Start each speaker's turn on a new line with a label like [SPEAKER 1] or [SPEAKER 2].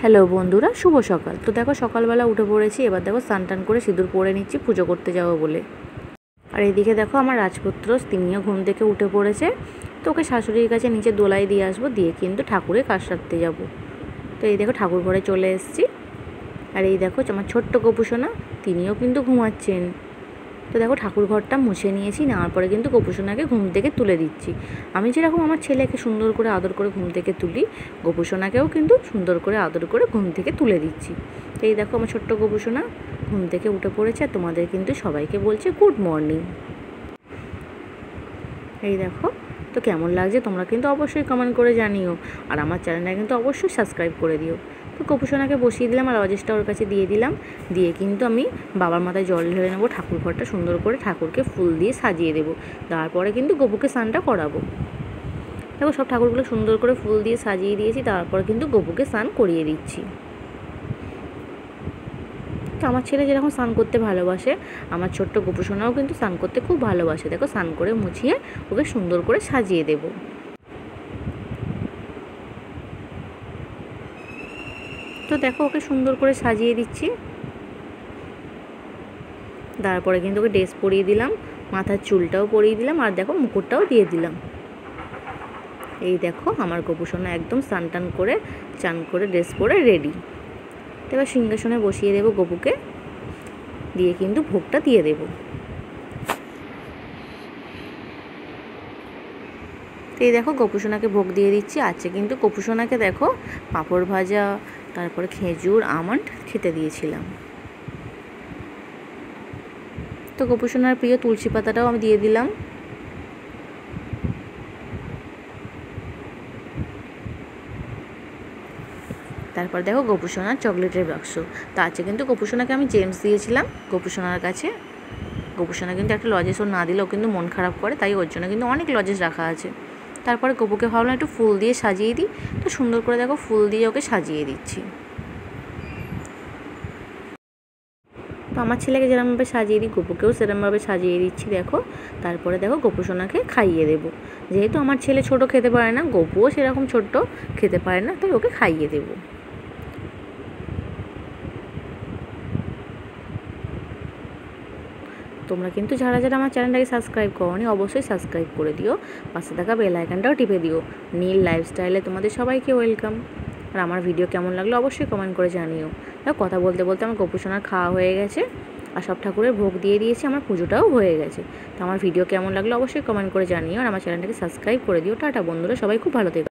[SPEAKER 1] Hello বন্ধুরা, শুভ সকাল। তো দেখো সকালবেলা উঠে পড়েছি। এবার দেখো স্নান টান করে সিঁদুর পরে নিচ্ছি পুজো করতে যাবো বলে। আর এইদিকে দেখো আমার রাজপুত্র, তিনিও ঘুম থেকে উঠে পড়েছে। তো ওকে শাশুড়ির কাছে নিচে দোলাই দিয়ে আসবো, দিয়ে কিন্তু ঠাকুরের কাজ সারতে যাবো। তো এই দেখো ঠাকুর ঘরে চলে এসেছি। আর এই দেখো আমার ছোট্ট গোপুসোনা, তিনিও কিন্তু ঘুমাচ্ছেন। তো দেখো ঠাকুর ঘরটা মুছে নিয়েছি, নেওয়ার পরে কিন্তু গোপুসোনাকে ঘুম থেকে তুলে দিচ্ছি। আমি যেরকম আমার ছেলেকে সুন্দর করে আদর করে ঘুম থেকে তুলি, গোপুসোনাকেও কিন্তু সুন্দর করে আদর করে ঘুম থেকে তুলে দিচ্ছি। তো এই দেখো আমার ছোট্ট গোপুসোনা ঘুম থেকে উঠে পড়েছে, আর তোমাদের কিন্তু সবাইকে বলছে গুড মর্নিং। এই দেখো, তো কেমন লাগছে তোমরা কিন্তু অবশ্যই কমেন্ট করে জানিও, আর আমার চ্যানেলটা কিন্তু অবশ্যই সাবস্ক্রাইব করে দিও। তো গোপুসোনাকে বসিয়ে দিলাম, আর অজেসটা ওর কাছে দিয়ে দিলাম। দিয়ে কিন্তু আমি বাবার মাথায় জল ঢেলে নেবো, ঠাকুর ঘরটা সুন্দর করে ঠাকুরকে ফুল দিয়ে সাজিয়ে দেবো। তারপরে কিন্তু গপুকে স্নানটা করাবো। দেখো সব ঠাকুরগুলো সুন্দর করে ফুল দিয়ে সাজিয়ে দিয়েছি, তারপরে কিন্তু গপুকে স্নান করিয়ে দিচ্ছি। তো আমার ছেলে যেরকম স্নান করতে ভালোবাসে, আমার ছোট্ট গোপুসোনাও কিন্তু স্নান করতে খুব ভালোবাসে। দেখো স্নান করে মুছিয়ে ওকে সুন্দর করে সাজিয়ে দেবো। তো দেখো ওকে সুন্দর করে সাজিয়ে দিচ্ছি। তারপরে কিন্তু ওকে ড্রেস পরিয়ে দিলাম, মাথার চুলটাও পরিয়ে দিলাম, আর দেখো মুকুটটাও দিয়ে দিলাম। এই দেখো আমার গোপুসোনা একদম স্নান টান করে চান করে ড্রেস পরে রেডি। এবার সিংহাসনে বসিয়ে দেবো গপুকে, দিয়ে কিন্তু ভোগটা দিয়ে দেবো। তো এই দেখো গোপুসোনাকে ভোগ দিয়ে দিচ্ছি। আছে কিন্তু গোপুসোনাকে দেখো পাঁপড় ভাজা, তারপরে খেজুর আমন্ড খেতে দিয়েছিলাম। তো গোপুসোনার প্রিয় তুলসী পাতাটাও আমি দিয়ে দিলাম। তারপর দেখো গোপুসোনার চকলেটের বাক্স। তো আছে কিন্তু গোপুসোনাকে আমি জেমস দিয়েছিলাম গোপুসোনার কাছে। গোপুসোনা কিন্তু একটা লজেস ওর না দিলে ও কিন্তু মন খারাপ করে, তাই ওর জন্য কিন্তু অনেক লজেস রাখা আছে। তারপরে গপুকে ভাবলাম একটু ফুল দিয়ে সাজিয়ে দিই। তো সুন্দর করে দেখো ফুল দিয়ে ওকে সাজিয়ে দিচ্ছি। তো আমার ছেলেকে যেরকমভাবে সাজিয়ে দিই, গপুকেও সেরকমভাবে সাজিয়ে দিচ্ছি দেখো। তারপরে দেখো গোপুসোনাকে খাইয়ে দেবো। যেহেতু আমার ছেলে ছোট খেতে পারে না, গপুও সেরকম ছোট্ট খেতে পারে না, তাই ওকে খাইয়ে দেবো। তোমরা কিন্তু যারা যারা আমার চ্যানেলটাকে সাবস্ক্রাইব করোনি, অবশ্যই সাবস্ক্রাইব করে দিও। পাশে থাকা বেল আইকনটাও টিপে দিও। নীল লাইফস্টাইলে তোমাদের সবাইকে ওয়েলকাম। আর আমার ভিডিও কেমন লাগলো অবশ্যই কমেন্ট করে জানিও। কথা বলতে বলতে আমার গোপুসোনার খাওয়া হয়ে গেছে, আর সব ঠাকুরের ভোগ দিয়ে দিয়েছি, আমার পুজোটাও হয়ে গেছে। তো আমার ভিডিও কেমন লাগলো অবশ্যই কমেন্ট করে জানিও, আর আমার চ্যানেলটাকে সাবস্ক্রাইব করে দিও। টাটা বন্ধুরা, সবাই খুব ভালো থেকো।